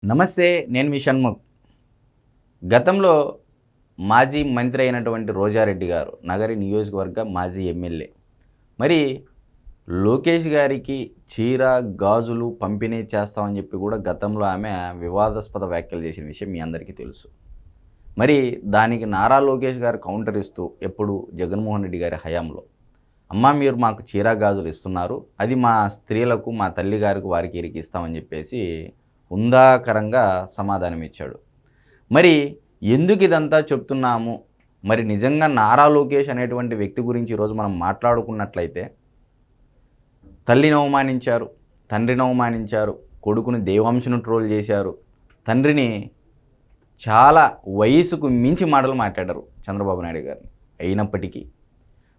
నమస్తే. నేను మీ షణ్ముఖ్. గతంలో మాజీ మంత్రి అయినటువంటి రోజారెడ్డి గారు నగరి నియోజకవర్గ మాజీ ఎమ్మెల్యే. మరి లోకేష్ గారికి చీర, గాజులు పంపిణీ చేస్తామని చెప్పి కూడా గతంలో ఆమె వివాదాస్పద వ్యాఖ్యలు చేసిన విషయం మీ అందరికీ తెలుసు. మరి దానికి నారా లోకేష్ గారు కౌంటర్ ఇస్తూ ఎప్పుడు జగన్మోహన్ రెడ్డి గారి హయాంలో, అమ్మ మీరు మాకు చీర, గాజులు ఇస్తున్నారు, అది మా స్త్రీలకు, మా తల్లిగారికి, వారికి వీరికి ఇస్తామని చెప్పేసి హుందాకరంగా సమాధానం ఇచ్చాడు. మరి ఎందుకు ఇదంతా చెప్తున్నాము? మరి నిజంగా నారా లోకేష్ అనేటువంటి వ్యక్తి గురించి ఈరోజు మనం మాట్లాడుకున్నట్లయితే, తల్లిని అవమానించారు, తండ్రిని అవమానించారు, కొడుకుని దేవాంశను ట్రోల్ చేశారు, తండ్రిని చాలా వయసుకు మించి మాటలు మాట్లాడారు చంద్రబాబు నాయుడు గారిని. అయినప్పటికీ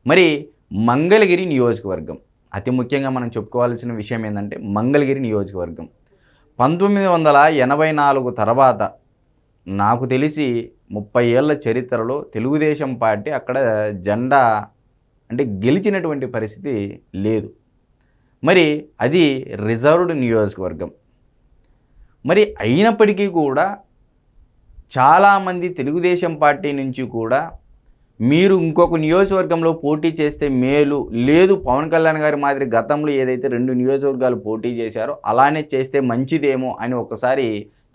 మరి మంగళగిరి నియోజకవర్గం, అతి ముఖ్యంగా మనం చెప్పుకోవాల్సిన విషయం ఏంటంటే, మంగళగిరి నియోజకవర్గం 1984 తర్వాత నాకు తెలిసి 30 ఏళ్ల చరిత్రలో తెలుగుదేశం పార్టీ అక్కడ జెండా అంటే గెలిచినటువంటి పరిస్థితి లేదు. మరి అది రిజర్వ్డ్ నియోజకవర్గం. మరి అయినప్పటికీ కూడా చాలామంది తెలుగుదేశం పార్టీ నుంచి కూడా మీరు ఇంకొక నియోజకవర్గంలో పోటీ చేస్తే మేలు, లేదు పవన్ కళ్యాణ్ గారి మాదిరి గతంలో ఏదైతే 2 నియోజకవర్గాలు పోటీ చేశారో అలానే చేస్తే మంచిదేమో అని ఒకసారి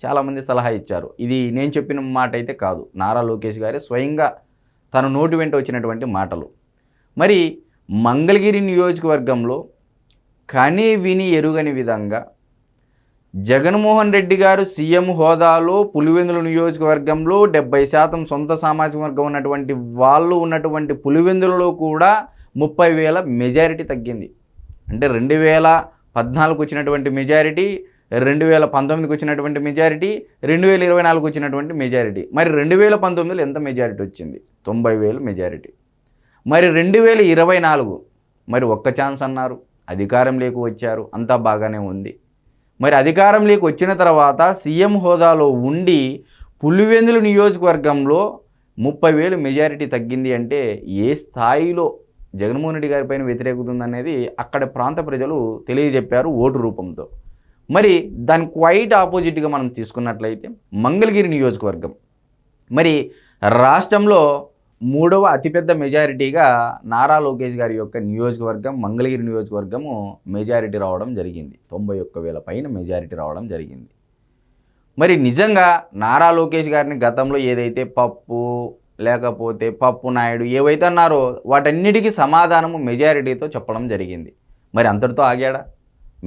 చాలామంది సలహా ఇచ్చారు. ఇది నేను చెప్పిన మాట అయితే కాదు, నారా లోకేష్ గారే స్వయంగా తన నోటి వెంట వచ్చినటువంటి మాటలు. మరి మంగళగిరి నియోజకవర్గంలో కని విని ఎరుగని విధంగా జగన్మోహన్ రెడ్డి గారు సీఎం హోదాలో పులివెందుల నియోజకవర్గంలో 70% సొంత సామాజిక వర్గం ఉన్నటువంటి వాళ్ళు ఉన్నటువంటి పులివెందులలో కూడా 30,000 మెజారిటీ తగ్గింది. అంటే 2014 వచ్చినటువంటి మెజారిటీ, 2019కి వచ్చినటువంటి మెజారిటీ, 2024కి వచ్చినటువంటి మెజారిటీ. మరి 2019లో ఎంత మెజారిటీ వచ్చింది? 90,000 మెజారిటీ. మరి 2024 మరి ఒక్క ఛాన్స్ అన్నారు, అధికారం లేకు వచ్చారు, అంతా బాగానే ఉంది. మరి అధికారంలోకి వచ్చిన తర్వాత సీఎం హోదాలో ఉండి పులివెందుల నియోజకవర్గంలో 30,000 మెజారిటీ తగ్గింది అంటే ఏ స్థాయిలో జగన్మోహన్ రెడ్డి గారి పైన వ్యతిరేకత ఉందనేది అక్కడ ప్రాంత ప్రజలు తెలియజెప్పారు ఓటు రూపంతో. మరి దాని క్వైట్ ఆపోజిట్గా మనం తీసుకున్నట్లయితే మంగళగిరి నియోజకవర్గం మరి రాష్ట్రంలో 3వ అతిపెద్ద మెజారిటీగా నారా లోకేష్ గారి యొక్క నియోజకవర్గం మంగళగిరి నియోజకవర్గము మెజారిటీ రావడం జరిగింది. 91,000 పైన మెజారిటీ రావడం జరిగింది. మరి నిజంగా నారా లోకేష్ గారిని గతంలో ఏదైతే పప్పు లేకపోతే పప్పు నాయుడు ఏవైతే అన్నారో వాటన్నిటికీ సమాధానము మెజారిటీతో చెప్పడం జరిగింది. మరి అంతటితో ఆగాడా?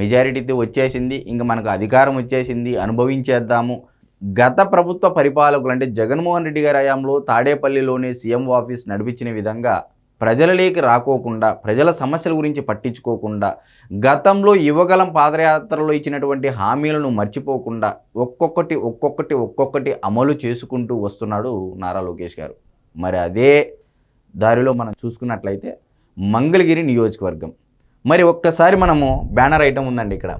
మెజారిటీతో వచ్చేసింది, ఇంక మనకు అధికారం వచ్చేసింది, అనుభవించేద్దాము. గత ప్రభుత్వ పరిపాలకులు అంటే జగన్మోహన్ రెడ్డి గారి హయాంలో తాడేపల్లిలోనే సీఎం ఆఫీస్ నడిపించిన విధంగా ప్రజలలోకి రాకోకుండా, ప్రజల సమస్యల గురించి పట్టించుకోకుండా, గతంలో యువగలం పాదయాత్రలో ఇచ్చినటువంటి హామీలను మర్చిపోకుండా ఒక్కొక్కటి అమలు చేసుకుంటూ వస్తున్నాడు నారా లోకేష్ గారు. మరి అదే దారిలో మనం చూసుకున్నట్లయితే మంగళగిరి నియోజకవర్గం మరి ఒక్కసారి మనము బ్యానర్ ఐటమ్ ఉందండి ఇక్కడ,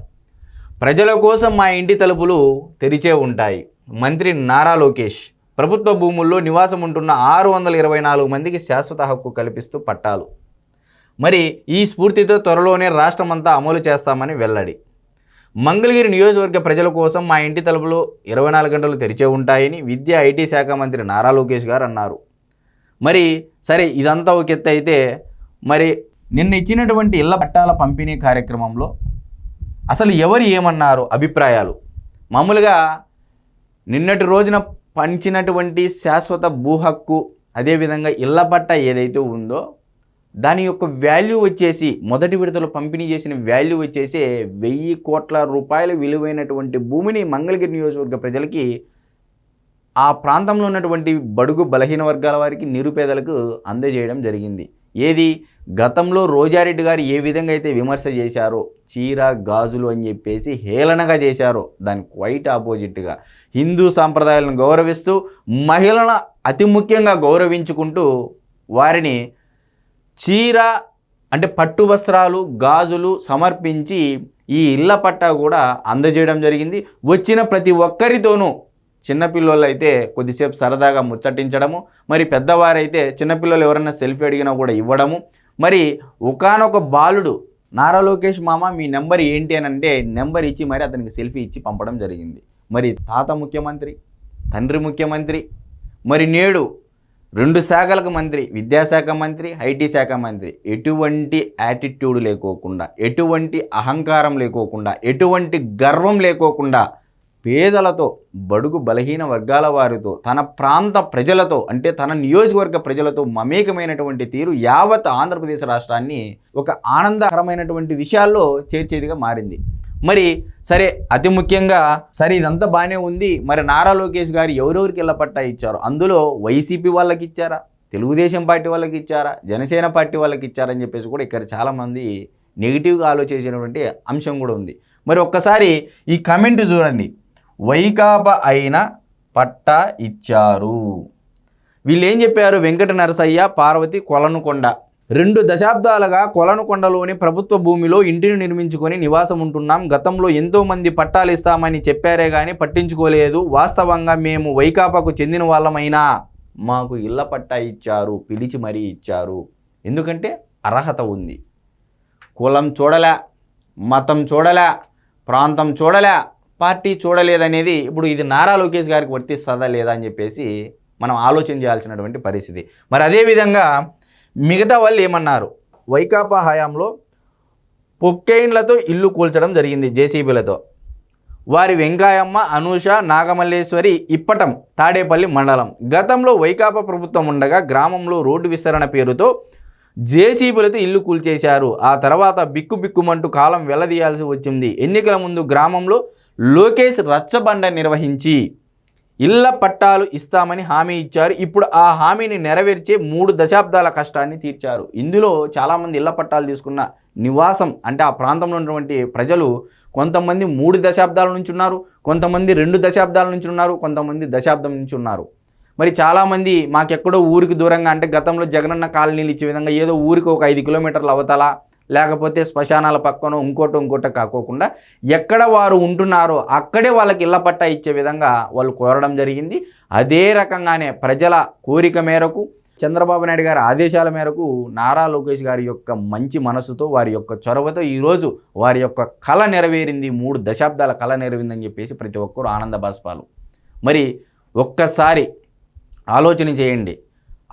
ప్రజల కోసం మా ఇంటి తలుపులు తెరిచే ఉంటాయి, మంత్రి నారా లోకేష్. ప్రభుత్వ భూముల్లో నివాసం ఉంటున్న 624 మందికి శాశ్వత హక్కు కల్పిస్తూ పట్టాలు. మరి ఈ స్ఫూర్తితో త్వరలోనే రాష్ట్రమంతా అమలు చేస్తామని వెల్లడి. మంగళగిరి నియోజకవర్గ ప్రజల కోసం మా ఇంటి తలుపులు 24 గంటలు తెరిచే ఉంటాయని విద్యా ఐటీ శాఖ మంత్రి నారా లోకేష్ గారు అన్నారు. మరి సరే, ఇదంతా ఒక ఎత్తు అయితే, మరి నిన్న ఇచ్చినటువంటి ఇళ్ల పట్టాల పంపిణీ కార్యక్రమంలో అసలు ఎవరు ఏమన్నారు అభిప్రాయాలు? మామూలుగా నిన్నటి రోజున పంచినటువంటి శాశ్వత భూ హక్కు, అదేవిధంగా ఇళ్ల పట్ట ఏదైతే ఉందో దాని యొక్క వాల్యూ వచ్చేసి, మొదటి విడతలో పంపిణీ చేసిన వాల్యూ వచ్చేసి 1,000 కోట్ల రూపాయల విలువైనటువంటి భూమిని మంగళగిరి నియోజకవర్గ ప్రజలకి, ఆ ప్రాంతంలో ఉన్నటువంటి బడుగు బలహీన వర్గాల వారికి, నిరుపేదలకు అందజేయడం జరిగింది. ఏది గతంలో రోజారెడ్డి గారు ఏ విధంగా అయితే విమర్శ చేశారో, చీర గాజులు అని చెప్పేసి హేళనగా చేశారో, దాని క్వైట్ ఆపోజిట్గా హిందూ సాంప్రదాయాలను గౌరవిస్తూ, మహిళలను అతి ముఖ్యంగా గౌరవించుకుంటూ వారిని చీర అంటే పట్టు వస్త్రాలు, గాజులు సమర్పించి ఈ ఇళ్ల పట్టా కూడా అందజేయడం జరిగింది. వచ్చిన ప్రతి ఒక్కరితోనూ చిన్నపిల్లలు అయితే కొద్దిసేపు సరదాగా ముచ్చటించడము, మరి పెద్దవారైతే చిన్నపిల్లలు ఎవరైనా సెల్ఫీ అడిగినా కూడా ఇవ్వడము. మరి ఒకానొక బాలుడు నారా లోకేష్ మామ మీ నెంబర్ ఏంటి అని అంటే నెంబర్ ఇచ్చి మరి అతనికి సెల్ఫీ ఇచ్చి పంపడం జరిగింది. మరి తాత ముఖ్యమంత్రి, తండ్రి ముఖ్యమంత్రి, మరి నేడు 2 శాఖలకు మంత్రి, విద్యాశాఖ మంత్రి, ఐటీ శాఖ మంత్రి. ఎటువంటి యాటిట్యూడ్ లేకోకుండా, ఎటువంటి అహంకారం లేకోకుండా, ఎటువంటి గర్వం లేకోకుండా పేదలతో, బడుగు బలహీన వర్గాల వారితో, తన ప్రాంత ప్రజలతో అంటే తన నియోజకవర్గ ప్రజలతో మమేకమైనటువంటి తీరు యావత్ ఆంధ్రప్రదేశ్ రాష్ట్రాన్ని ఒక ఆనందకరమైనటువంటి విషయాల్లో చేర్చేదిగా మారింది. మరి సరే, అతి ముఖ్యంగా సరే ఇదంతా బాగానే ఉంది, మరి నారా లోకేష్ గారు ఎవరెవరికి ఇళ్ల పట్టా ఇచ్చారు? అందులో వైసీపీ వాళ్ళకి ఇచ్చారా, తెలుగుదేశం పార్టీ వాళ్ళకి ఇచ్చారా, జనసేన పార్టీ వాళ్ళకి ఇచ్చారని చెప్పేసి కూడా ఇక్కడ చాలామంది నెగిటివ్గా ఆలోచించినటువంటి అంశం కూడా ఉంది. మరి ఒక్కసారి ఈ కమెంట్ చూడండి. వైకాపా అయిన పట్టా ఇచ్చారు. వీళ్ళు ఏం చెప్పారు? వెంకట నరసయ్య, పార్వతి, కొలనుకొండ 2 దశాబ్దాలుగా కొలనుకొండలోని ప్రభుత్వ భూమిలో ఇంటిని నిర్మించుకొని నివాసం ఉంటున్నాం. గతంలో ఎంతోమంది పట్టాలు ఇస్తామని చెప్పారే కానీ పట్టించుకోలేదు. వాస్తవంగా మేము వైకాపాకు చెందిన వాళ్ళమైనా మాకు ఇళ్ల పట్టా ఇచ్చారు, పిలిచి మరీ ఇచ్చారు. ఎందుకంటే అర్హత ఉంది. కులం చూడలే, మతం చూడలే, ప్రాంతం చూడలే, పార్టీ చూడలేదనేది ఇప్పుడు ఇది నారా లోకేష్ గారికి వర్తిస్తుందా లేదా అని చెప్పేసి మనం ఆలోచన చేయాల్సినటువంటి పరిస్థితి. మరి అదేవిధంగా మిగతా వాళ్ళు ఏమన్నారు? వైకాపా హయాంలో పొక్కెయిన్లతో ఇల్లు కూల్చడం జరిగింది, జేసీబీలతో. వారి వెంకాయమ్మ, అనూష, నాగమల్లేశ్వరి, ఇప్పటం, తాడేపల్లి మండలం. గతంలో వైకాపా ప్రభుత్వం ఉండగా గ్రామంలో రోడ్డు విస్తరణ పేరుతో జేసీబీలతో ఇల్లు కూల్చేశారు. ఆ తర్వాత బిక్కుబిక్కుమంటూ కాలం వెల్లదీయాల్సి వచ్చింది. ఎన్నికల ముందు గ్రామంలో లోకేష్ రచ్చబండ నిర్వహించి ఇళ్ల పట్టాలు ఇస్తామని హామీ ఇచ్చారు. ఇప్పుడు ఆ హామీని నెరవేర్చే 3 దశాబ్దాల కష్టాన్ని తీర్చారు. ఇందులో చాలామంది ఇళ్ల పట్టాలు తీసుకున్న నివాసం అంటే ఆ ప్రాంతంలో ఉన్నటువంటి ప్రజలు కొంతమంది 3 దశాబ్దాల నుంచి ఉన్నారు, కొంతమంది 2 దశాబ్దాల నుంచి ఉన్నారు, కొంతమంది దశాబ్దం నుంచి ఉన్నారు. మరి చాలామంది మాకెక్కడో ఊరికి దూరంగా అంటే గతంలో జగనన్న కాలనీలు ఇచ్చే విధంగా ఏదో ఊరికి ఒక 5 కిలోమీటర్ల అవతల లేకపోతే శ్మశానాల పక్కన ఇంకోటో కాకోకుండా ఎక్కడ వారు ఉంటున్నారో అక్కడే వాళ్ళకి ఇళ్ల పట్టా ఇచ్చే విధంగా వాళ్ళు కోరడం జరిగింది. అదే రకంగానే ప్రజల కోరిక మేరకు చంద్రబాబు నాయుడు గారి ఆదేశాల మేరకు నారా లోకేష్ గారి యొక్క మంచి మనసుతో, వారి యొక్క చొరవతో ఈరోజు వారి యొక్క కళ నెరవేరింది. 3 దశాబ్దాల కళ నెరవేరిందని చెప్పేసి ప్రతి ఒక్కరూ ఆనంద బాష్పాలు. మరి ఒక్కసారి ఆలోచన చేయండి.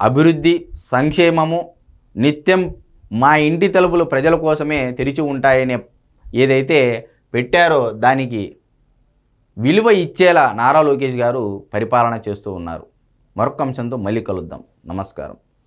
అభివృద్ధి, సంక్షేమము నిత్యం మా ఇంటి తలుపులు ప్రజల కోసమే తెరిచి ఉంటాయనే ఏదైతే పెట్టారో దానికి విలువ ఇచ్చేలా నారా లోకేష్ గారు పరిపాలన చేస్తూ ఉన్నారు. మరొక అంశంతో మళ్ళీ కలుద్దాం. నమస్కారం.